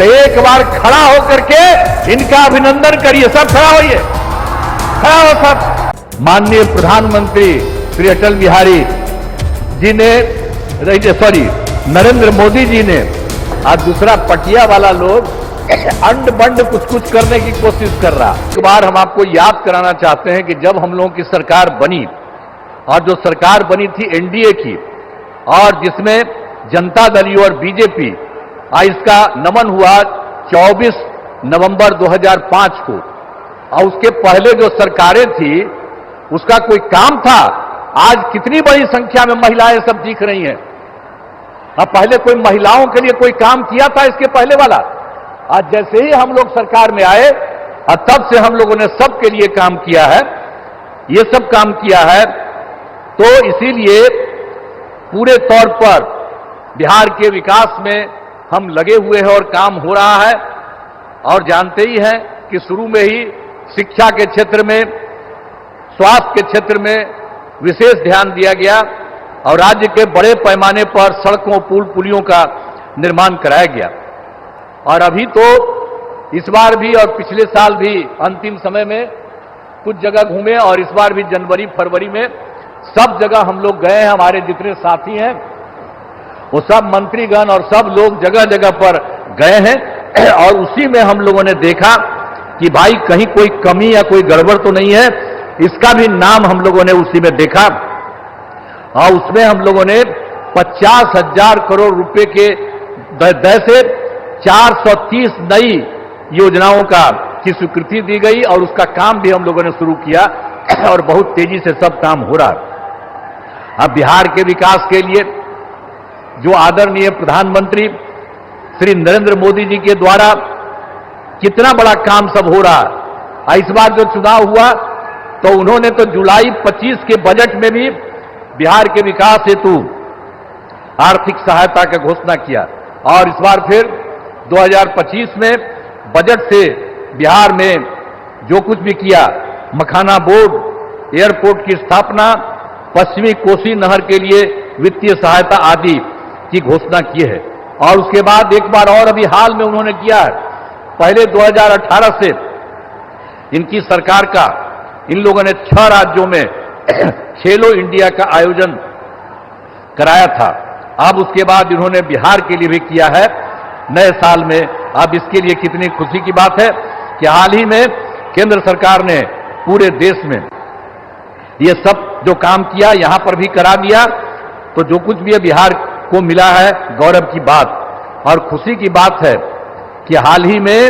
तो एक बार खड़ा होकर के इनका अभिनंदन करिए। सब खड़ा होइए, खड़ा हो सब। माननीय प्रधानमंत्री श्री अटल बिहारी जी ने, नरेंद्र मोदी जी ने, आज दूसरा पटिया वाला लोग अंड बंड कुछ करने की कोशिश कर रहा। एक बार हम आपको याद कराना चाहते हैं कि जब हम लोगों की सरकार बनी, और जो सरकार बनी थी एनडीए की, और जिसमें जनता दल और बीजेपी, इसका नमन हुआ 24 नवंबर 2005 को। और उसके पहले जो सरकारें थी उसका कोई काम था? आज कितनी बड़ी संख्या में महिलाएं सब दिख रही हैं। अब पहले कोई महिलाओं के लिए कोई काम किया था इसके पहले वाला? आज जैसे ही हम लोग सरकार में आए और तब से हम लोगों ने सबके लिए काम किया है, ये सब काम किया है। तो इसीलिए पूरे तौर पर बिहार के विकास में हम लगे हुए हैं और काम हो रहा है। और जानते ही हैं कि शुरू में ही शिक्षा के क्षेत्र में, स्वास्थ्य के क्षेत्र में विशेष ध्यान दिया गया और राज्य के बड़े पैमाने पर सड़कों, पुल, पुलियों का निर्माण कराया गया। और अभी तो इस बार भी और पिछले साल भी अंतिम समय में कुछ जगह घूमे, और इस बार भी जनवरी फरवरी में सब जगह हम लोग गए हैं। हमारे जितने साथी हैं वो सब मंत्रीगण और सब लोग जगह जगह पर गए हैं, और उसी में हम लोगों ने देखा कि भाई कहीं कोई कमी या कोई गड़बड़ तो नहीं है। इसका भी नाम हम लोगों ने उसी में देखा, और उसमें हम लोगों ने 50,000 करोड़ रुपए के दर से 430 नई योजनाओं की स्वीकृति दी गई, और उसका काम भी हम लोगों ने शुरू किया, और बहुत तेजी से सब काम हो रहा है। अब बिहार के विकास के लिए जो आदरणीय प्रधानमंत्री श्री नरेंद्र मोदी जी के द्वारा कितना बड़ा काम सब हो रहा है। इस बार जो चुनाव हुआ तो उन्होंने तो जुलाई 25 के बजट में भी बिहार के विकास हेतु आर्थिक सहायता की घोषणा किया, और इस बार फिर 2025 में बजट से बिहार में जो कुछ भी किया, मखाना बोर्ड, एयरपोर्ट की स्थापना, पश्चिमी कोसी नहर के लिए वित्तीय सहायता आदि की घोषणा की है। और उसके बाद एक बार और अभी हाल में उन्होंने किया है, पहले 2018 से इनकी सरकार का, इन लोगों ने 6 राज्यों में खेलो इंडिया का आयोजन कराया था। अब उसके बाद इन्होंने बिहार के लिए भी किया है नए साल में। अब इसके लिए कितनी खुशी की बात है कि हाल ही में केंद्र सरकार ने पूरे देश में ये सब जो काम किया यहां पर भी करा दिया। तो जो कुछ भी बिहार को मिला है, गौरव की बात और खुशी की बात है कि हाल ही में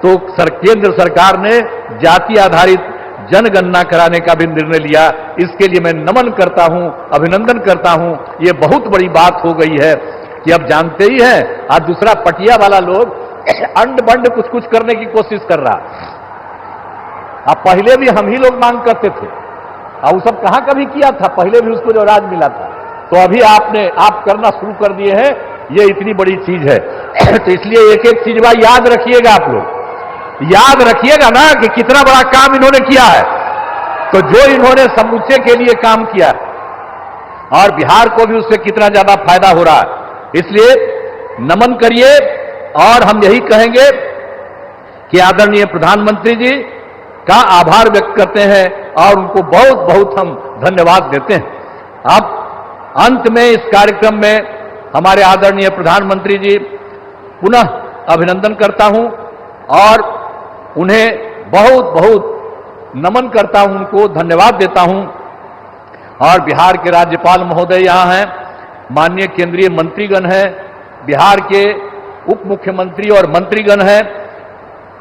तो केंद्र सरकार ने जाति आधारित जनगणना कराने का भी निर्णय लिया। इसके लिए मैं नमन करता हूं, अभिनंदन करता हूं। ये बहुत बड़ी बात हो गई है कि अब जानते ही हैं, आज दूसरा पटिया वाला लोग अंड बंड कुछ करने की कोशिश कर रहा। अब पहले भी हम ही लोग मांग करते थे, और वो सब कहां कभी किया था, पहले भी उसको जो राज मिला था। तो अभी आप करना शुरू कर दिए हैं, ये इतनी बड़ी चीज है। तो इसलिए एक एक चीज भाई याद रखिएगा, आप लोग याद रखिएगा ना कि कितना बड़ा काम इन्होंने किया है। तो जो इन्होंने समूचे के लिए काम किया और बिहार को भी उससे कितना ज्यादा फायदा हो रहा है, इसलिए नमन करिए। और हम यही कहेंगे कि आदरणीय प्रधानमंत्री जी का आभार व्यक्त करते हैं और उनको बहुत बहुत हम धन्यवाद देते हैं। अब अंत में इस कार्यक्रम में हमारे आदरणीय प्रधानमंत्री जी पुनः अभिनंदन करता हूं और उन्हें बहुत बहुत नमन करता हूं, उनको धन्यवाद देता हूं। और बिहार के राज्यपाल महोदय यहां हैं, माननीय केंद्रीय मंत्रीगण हैं, बिहार के उप मुख्यमंत्री और मंत्रीगण हैं,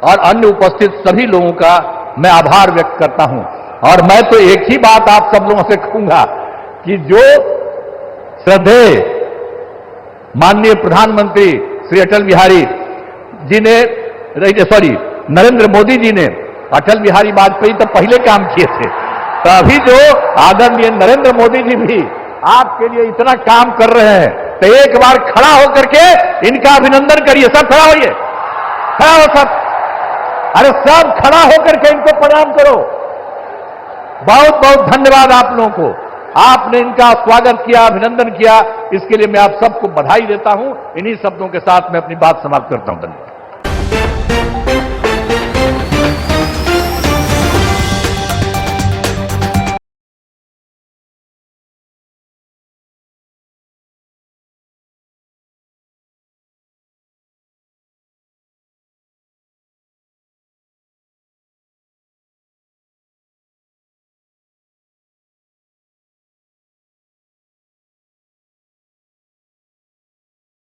और अन्य उपस्थित सभी लोगों का मैं आभार व्यक्त करता हूं। और मैं तो एक ही बात आप सब लोगों से कहूंगा कि जो श्रद्धेय माननीय प्रधानमंत्री श्री अटल बिहारी जी ने, नरेंद्र मोदी जी ने अटल बिहारी वाजपेयी तो पहले काम किए थे, तो अभी जो आदरणीय नरेंद्र मोदी जी भी आपके लिए इतना काम कर रहे हैं, तो एक बार खड़ा होकर के इनका अभिनंदन करिए। सब खड़ा होइए, खड़ा हो सब, अरे सब खड़ा होकर के इनको प्रणाम करो। बहुत बहुत धन्यवाद आप लोगों को, आपने इनका स्वागत किया, अभिनंदन किया, इसके लिए मैं आप सबको बधाई देता हूं। इन्हीं शब्दों के साथ मैं अपनी बात समाप्त करता हूं। धन्यवाद।